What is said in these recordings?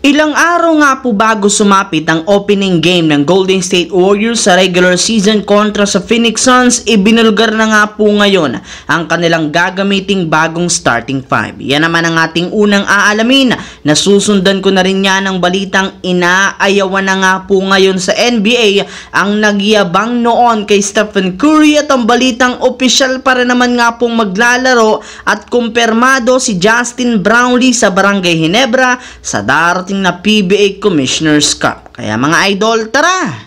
Ilang araw nga po bago sumapit ang opening game ng Golden State Warriors sa regular season kontra sa Phoenix Suns, ibinulgar na nga po ngayon ang kanilang gagamiting bagong starting five. Yan naman ang ating unang aalamin. Nasusundan ko na rin yan ng balitang inaayawan na nga po ngayon sa NBA ang nagyabang noon kay Stephen Curry, at ang balitang opisyal para naman nga pong maglalaro at kumpirmado si Justin Brownlee sa Barangay Ginebra sa darating na PBA Commissioner's Cup. Kaya mga idol, tara!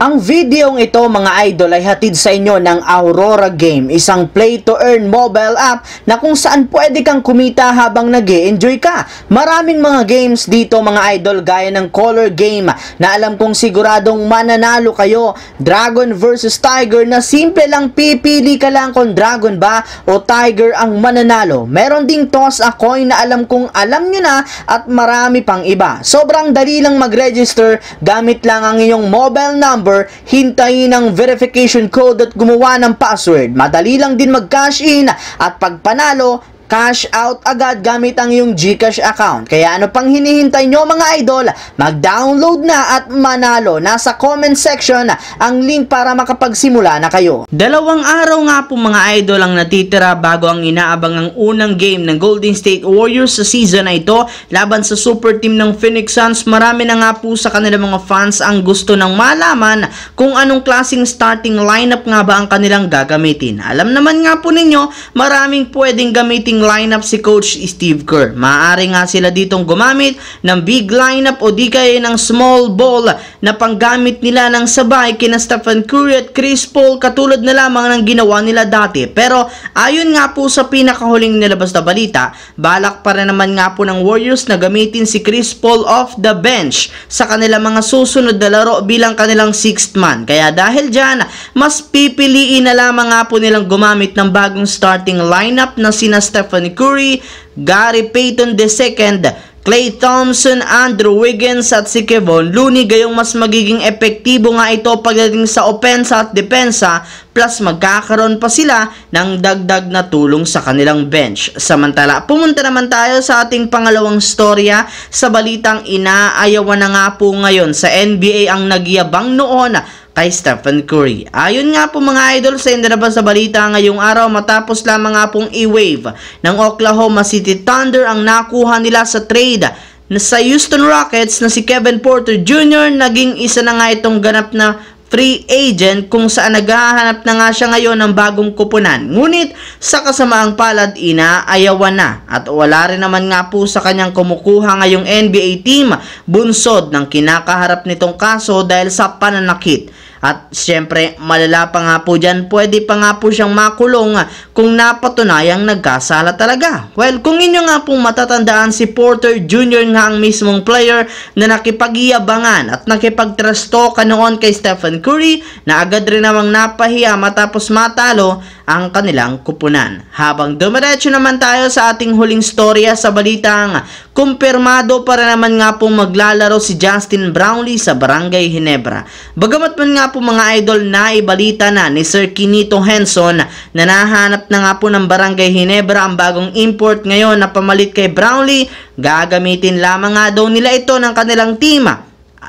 Ang videong ito mga idol ay hatid sa inyo ng Aurora Game, isang play-to-earn mobile app na kung saan pwede kang kumita habang nag-e-enjoy ka. Maraming mga games dito mga idol, gaya ng Color Game na alam kong siguradong mananalo kayo, Dragon versus Tiger na simple lang, pipili ka lang kung Dragon ba o Tiger ang mananalo. Meron ding Toss a Coin na alam kong alam nyo na, at marami pang iba. Sobrang dali lang mag-register, gamit lang ang iyong mobile number, hintayin ang verification code at gumawa ng password. Madali lang din mag-cash in, at pag panalo, cash out agad gamit ang iyong GCash account. Kaya ano pang hinihintay nyo mga idol? Mag-download na at manalo. Nasa comment section ang link para makapagsimula na kayo. Dalawang araw nga po mga idol ang natitira bago ang inaabang ang unang game ng Golden State Warriors sa season na ito laban sa super team ng Phoenix Suns. Marami na nga po sa kanilang mga fans ang gusto ng malaman kung anong klaseng starting lineup nga ba ang kanilang gagamitin. Alam naman nga po ninyo, maraming pwedeng gamiting lineup si Coach Steve Kerr. Maaari nga sila ditong gumamit ng big lineup o di kaya ng small ball na panggamit nila ng sabay kina Stephen Curry at Chris Paul, katulad na lamang ng ginawa nila dati. Pero ayon nga po sa pinakahuling nilabas na balita, balak pa rin naman nga po ng Warriors na gamitin si Chris Paul off the bench sa kanilang mga susunod na laro bilang kanilang sixth man. Kaya dahil dyan, mas pipiliin na lamang nga po nilang gumamit ng bagong starting lineup na sina Stephen Curry, Gary Payton II, Klay Thompson, Andrew Wiggins at si Kevon Looney. Gayong mas magiging epektibo nga ito pagdating sa opensa at depensa, plus magkakaroon pa sila ng dagdag na tulong sa kanilang bench. Samantala, pumunta naman tayo sa ating pangalawang storya sa balitang inaayawan na nga po ngayon sa NBA ang nagyabang noon kay Stephen Curry. Ayon nga po mga idol sa inilabas sa balita ngayong araw, matapos lamang nga pong i-wave ng Oklahoma City Thunder ang nakuha nila sa trade na sa Houston Rockets na si Kevin Porter Jr., naging isa na nga itong ganap na free agent kung saan naghahanap na nga siya ngayon ng bagong kupunan. Ngunit sa kasamaang palad, inaayawan na at wala rin naman nga po sa kanyang kumukuha ngayong NBA team, bunsod ng kinakaharap nitong kaso dahil sa pananakit. At siyempre, malala pa nga po dyan, pwede pa nga po siyang makulong kung napatunayang nagkasala talaga. Well, kung inyo nga pong matatandaan, si Porter Jr. nga ang mismong player na nakipag-iyabangan at nakipag-trastokan noon kay Stephen Curry, na agad rin namang napahiya matapos matalo ang kanilang kupunan. Habang dumiretso naman tayo sa ating huling storya sa balitang kumpirmado para naman nga pong maglalaro si Justin Brownlee sa Barangay Ginebra. Bagamat man nga po mga idol na ibalita na ni Sir Kinito Henson na nahanap na nga po ng Barangay Ginebra ang bagong import ngayon na pamalit kay Brownlee, gagamitin lamang nga daw nila ito ng kanilang team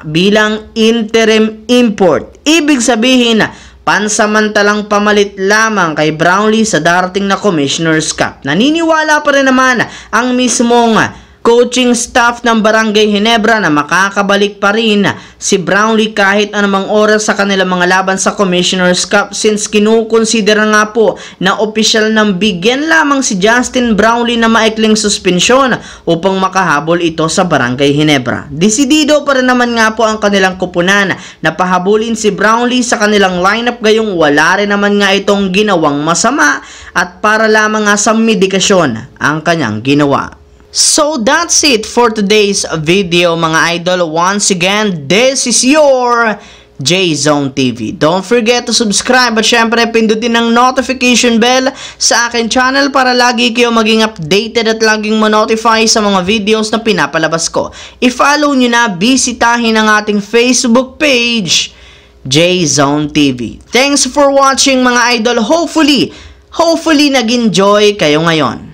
bilang interim import. Ibig sabihin, pansamantalang pamalit lamang kay Brownlee sa darating na Commissioner's Cup. Naniniwala pa rin naman ang mismong coaching staff ng Barangay Ginebra na makakabalik pa rin si Brownlee kahit anumang oras sa kanilang mga laban sa Commissioner's Cup, since kinukonsidera nga po na opisyal ng bigyan lamang si Justin Brownlee na maikling suspensyon upang makahabol ito sa Barangay Ginebra. Desidido pa rin naman nga po ang kanilang kupunan na pahabulin si Brownlee sa kanilang lineup, gayong wala rin naman nga itong ginawang masama at para lamang nga sa medikasyon ang kanyang ginawa. So that's it for today's video mga idol. Once again, this is your J-Zone TV. Don't forget to subscribe at syempre pindutin ang notification bell sa akin channel para lagi kayo maging updated at laging ma-notify sa mga videos na pinapalabas ko. I-follow nyo na, bisitahin ang ating Facebook page, J-Zone TV. Thanks for watching mga idol. Hopefully, Hopefully nag-enjoy kayo ngayon.